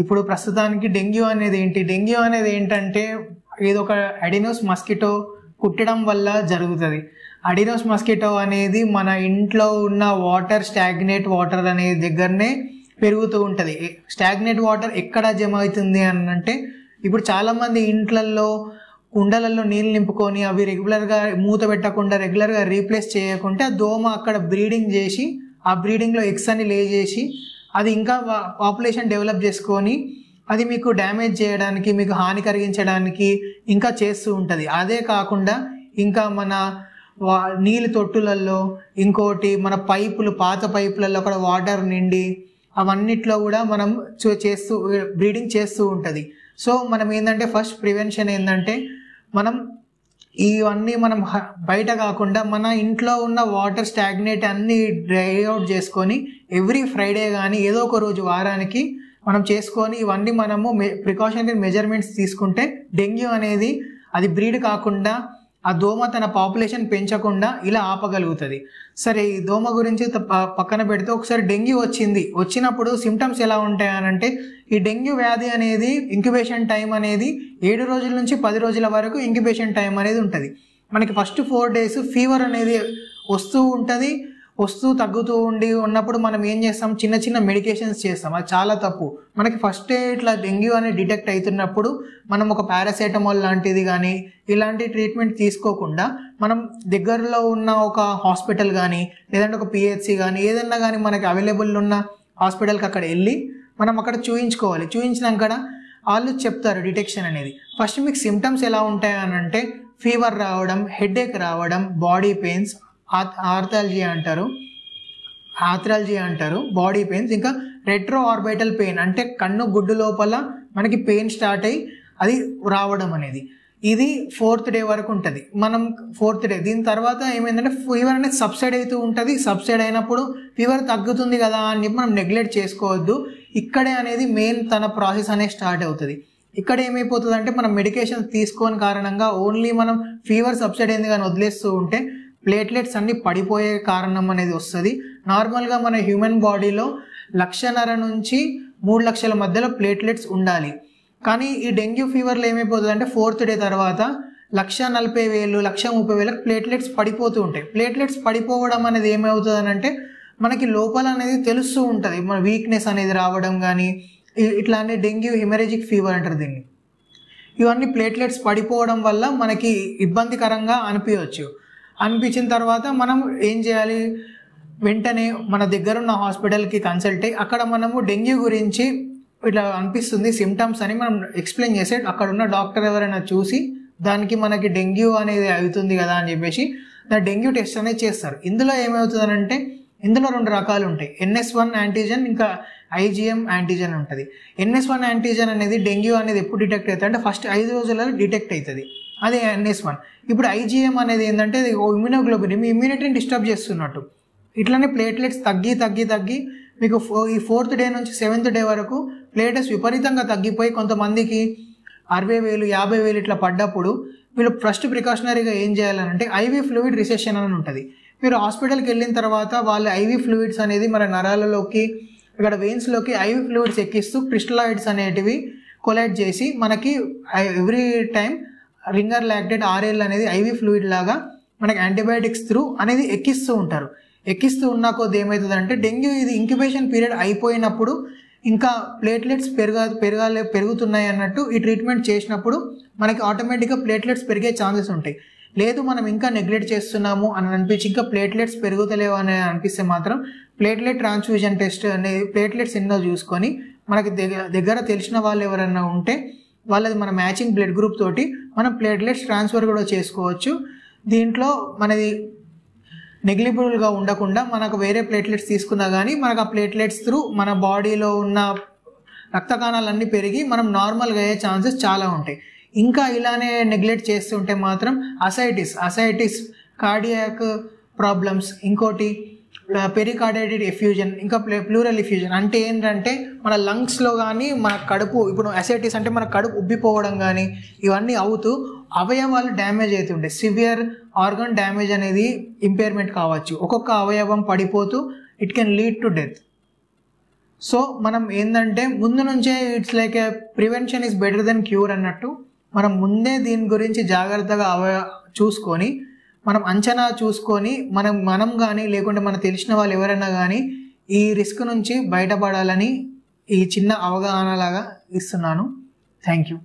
ఇప్పుడు ప్రస్తుతానికి డెంగ్యూ అనేది ఏంటి? డెంగ్యూ అనేది ఏంటంటే ఏదో ఒక అడినోస్ మస్కిటో కుట్టడం వల్ల జరుగుతుంది. అడినోస్ మస్కిటో అనేది మన ఇంట్లో ఉన్న వాటర్, స్టాగ్నేట్ వాటర్ అనే దగ్గరనే పెరుగుతూ ఉంటుంది. స్టాగ్నేట్ వాటర్ ఎక్కడ జమ అవుతుంది అని అంటే, ఇప్పుడు చాలామంది ఇంట్లల్లో కుండలలో నీళ్ళు నింపుకొని అవి రెగ్యులర్గా మూత పెట్టకుండా రెగ్యులర్గా రీప్లేస్ చేయకుంటే ఆ దోమ అక్కడ బ్రీడింగ్ చేసి ఆ బ్రీడింగ్లో ఎగ్స్ అని లే చేసి అది ఇంకా పాపులేషన్ డెవలప్ చేసుకొని అది మీకు డ్యామేజ్ చేయడానికి, మీకు హాని కలిగించడానికి ఇంకా చేస్తూ ఉంటుంది. అదే కాకుండా ఇంకా మన నీళ్ళ తొట్టులలో, ఇంకోటి మన పైపులు, పాత పైపులలో కూడా వాటర్ నిండి అవన్నిట్లో కూడా మనం చేస్తూ బ్రీడింగ్ చేస్తూ ఉంటుంది. సో మనం ఏంటంటే ఫస్ట్ ప్రివెన్షన్ ఏంటంటే మనం ఇవన్నీ మనం బయట కాకుండా మన ఇంట్లో ఉన్న వాటర్ స్టాగ్నేట్ అన్ని డ్రై అవుట్ చేసుకొని ఎవ్రీ ఫ్రైడే కానీ ఏదో ఒక రోజు వారానికి మనం చేసుకొని ఇవన్నీ మనము ప్రికాషనరీ మెజర్మెంట్స్ తీసుకుంటే డెంగ్యూ అనేది అది బ్రీడ్ కాకుండా ఆ దోమ తన పాపులేషన్ పెంచకుండా ఇలా ఆపగలుగుతుంది. సరే, ఈ దోమ గురించి పక్కన పెడితే ఒకసారి డెంగ్యూ వచ్చినప్పుడు సిమ్టమ్స్ ఎలా ఉంటాయి అని అంటే, ఈ డెంగ్యూ వ్యాధి అనేది ఇంక్యుబేషన్ టైం అనేది 7 రోజుల నుంచి 10 రోజుల వరకు ఇంక్యుబేషన్ టైం అనేది ఉంటుంది. మనకి ఫస్ట్ 4 days ఫీవర్ అనేది వస్తూ తగ్గుతూ ఉన్నప్పుడు మనం ఏం చేస్తాం, చిన్న చిన్న మెడికేషన్స్ చేస్తాం. అది చాలా తప్పు. మనకి ఫస్ట్ ఇట్లా డెంగ్యూ అనేది డిటెక్ట్ అవుతున్నప్పుడు మనం ఒక పారాసెటమాల్ లాంటిది కానీ ఇలాంటి ట్రీట్మెంట్ తీసుకోకుండా మనం దగ్గరలో ఉన్న ఒక హాస్పిటల్ కానీ లేదంటే ఒక పిహెచ్సి కానీ ఏదన్నా కానీ మనకి అవైలబుల్ ఉన్న హాస్పిటల్కి అక్కడ వెళ్ళి మనం అక్కడ చూయించుకోవాలి. చూయించినాక వాళ్ళు చెప్తారు డిటెక్షన్ అనేది. ఫస్ట్ మీకు సిమ్టమ్స్ ఎలా ఉంటాయి అని అంటే, ఫీవర్ రావడం, హెడేక్ రావడం, బాడీ పెయిన్స్, ఆర్థ్రాలజీ అంటారు, బాడీ పెయిన్స్, ఇంకా రెట్రో ఆర్బిటల్ పెయిన్ అంటే కన్ను గుడ్డు లోపల మనకి పెయిన్ స్టార్ట్ అయ్యి అది రావడం అనేది. ఇది 4th day వరకు ఉంటుంది. మనం 4th day దీని తర్వాత ఏమైందంటే ఫీవర్ అనేది సబ్సైడ్ అవుతూ ఉంటుంది. సబ్సైడ్ అయినప్పుడు ఫీవర్ తగ్గుతుంది కదా అని చెప్పి మనం నెగ్లెక్ట్ చేసుకోవద్దు. ఇక్కడే అనేది మెయిన్ తన ప్రాసెస్ అనేది స్టార్ట్ అవుతుంది. ఇక్కడ ఏమైపోతుంది అంటే మనం మెడికేషన్ తీసుకోని కారణంగా ఓన్లీ మనం ఫీవర్ సబ్సైడ్ అయింది కానీ వదిలేస్తూ ఉంటే ప్లేట్లెట్స్ అన్ని పడిపోయే కారణం అనేది వస్తుంది. నార్మల్గా మన హ్యూమన్ బాడీలో 1.5 నుంచి 3 లక్షల మధ్యలో ప్లేట్లెట్స్ ఉండాలి. కానీ ఈ డెంగ్యూ ఫీవర్లో ఏమైపోతుంది అంటే 4th day తర్వాత 1,40,000, 1,30,000 ప్లేట్లెట్స్ పడిపోతూ ఉంటాయి. ప్లేట్లెట్స్ పడిపోవడం అనేది ఏమవుతుంది అని అంటే మనకి లోపల అనేది తెలుస్తూ ఉంటుంది, మన వీక్నెస్ అనేది రావడం కానీ ఇట్లానే డెంగ్యూ హెమరేజిక్ ఫీవర్ అంటారు దీన్ని. ఇవన్నీ ప్లేట్లెట్స్ పడిపోవడం వల్ల మనకి ఇబ్బందికరంగా అనిపించిన తర్వాత మనం ఏం చేయాలి, వెంటనే మన దగ్గర ఉన్న హాస్పిటల్కి కన్సల్ట్ అయ్యి అక్కడ మనము డెంగ్యూ గురించి ఇట్లా అనిపిస్తుంది సిమ్టమ్స్ అని మనం ఎక్స్ప్లెయిన్ చేసే అక్కడ ఉన్న డాక్టర్ ఎవరైనా చూసి దానికి మనకి డెంగ్యూ అనేది అవుతుంది కదా అని చెప్పేసి డెంగ్యూ టెస్ట్ అనేది చేస్తారు. ఇందులో ఏమవుతుందనంటే ఇందులో 2 రకాలు ఉంటాయి, NS1 యాంటీజెన్ ఇంకా IgM యాంటీజెన్ ఉంటుంది. NS1 యాంటీజెన్ అనేది డెంగ్యూ అనేది ఎప్పుడు డిటెక్ట్ అవుతుంది అంటే ఫస్ట్ 5 రోజులలో డిటెక్ట్ అవుతుంది, అదే NS1. ఇప్పుడు IgM అనేది ఏంటంటే ఇమ్యూనోగ్లోబిన్, మీ ఇమ్యూనిటీని డిస్టర్బ్ చేస్తున్నట్టు. ఇట్లానే ప్లేట్లెట్స్ తగ్గి మీకు ఈ 4th day నుంచి 7th day వరకు ప్లేట్లెట్స్ విపరీతంగా తగ్గిపోయి కొంతమందికి 60,000, 50,000 ఇట్లా పడ్డప్పుడు వీళ్ళు ఫస్ట్ ప్రికాషనరీగా ఏం చేయాలంటే IV ఫ్లూయిడ్ రిసెషన్ అని ఉంటుంది. మీరు హాస్పిటల్కి వెళ్ళిన తర్వాత వాళ్ళు IV ఫ్లూయిడ్స్ అనేది మన నరాలలోకి ఇక్కడ వెయిన్స్లోకి IV ఫ్లూయిడ్స్ ఎక్కిస్తూ క్రిస్టలాయిడ్స్ అనేటివి కొలైడ్ చేసి మనకి every time ringer lactate RL అనేది IV ఫ్లూయిడ్ లాగా మనకి యాంటీబయాటిక్స్ త్రూ అనేది ఎక్కిస్తూ ఉన్న కొద్ది ఏమవుతుందంటే డెంగ్యూ ఇది ఇంక్యుబేషన్ పీరియడ్ అయిపోయినప్పుడు ఇంకా ప్లేట్లెట్స్ పెరుగుతున్నాయి అన్నట్టు ఈ ట్రీట్మెంట్ చేసినప్పుడు మనకి ఆటోమేటిక్గా ప్లేట్లెట్స్ పెరిగే ఛాన్సెస్ ఉంటాయి. లేదు మనం ఇంకా నెగ్లెక్ట్ చేస్తున్నాము అని అనిపించి ఇంకా ప్లేట్లెట్స్ పెరుగుతలేవు అని అనిపిస్తే మాత్రం ప్లేట్లెట్ ట్రాన్స్ఫ్యూజన్ టెస్ట్ అనేది ప్లేట్లెట్స్ ఎన్నో చూసుకొని మనకి దగ్గర తెలిసిన వాళ్ళు ఎవరైనా ఉంటే వాళ్ళది మన మ్యాచింగ్ బ్లడ్ గ్రూప్ తోటి మనం ప్లేట్లెట్స్ ట్రాన్స్ఫర్ కూడా చేసుకోవచ్చు. దీంట్లో మనది నెగ్లిబుల్గా ఉండకుండా మనకు వేరే ప్లేట్లెట్స్ తీసుకున్నా కానీ మనకు ఆ ప్లేట్లెట్స్ త్రూ మన బాడీలో ఉన్న రక్త కణాలన్నీ పెరిగి మనం నార్మల్గా అయ్యే ఛాన్సెస్ చాలా ఉంటాయి. ఇంకా ఇలానే నెగ్లెక్ట్ చేస్తుంటే మాత్రం అసైటిస్, కార్డియాక్ ప్రాబ్లమ్స్, ఇంకోటి పెరికార్డైటిస్ ఎఫ్యూజన్, ఇంకా ప్లూరల్ ఎఫ్యూజన్ అంటే ఏంటంటే మన లంగ్స్లో కానీ మన కడుపు, ఇప్పుడు అసైటిస్ అంటే మన కడుపు ఉబ్బిపోవడం కానీ ఇవన్నీ అవుతూ అవయవాలు డ్యామేజ్ అవుతుంటాయి. సివియర్ ఆర్గన్ డ్యామేజ్ అనేది ఇంపైర్మెంట్ కావచ్చు. ఒక్కొక్క అవయవం పడిపోతూ it can lead to death. So మనం ఏంటంటే ముందు నుంచే it's like a prevention is better than cure అన్నట్టు మనం ముందే దీని గురించి జాగ్రత్తగా చూసుకొని మనం అంచనా చూసుకొని మనం కానీ లేకుంటే మనకు తెలిసిన వాళ్ళు ఎవరైనా కానీ ఈ రిస్క్ నుంచి బయటపడాలని ఈ చిన్న అవగాహన లాగా ఇస్తున్నాను. Thank you.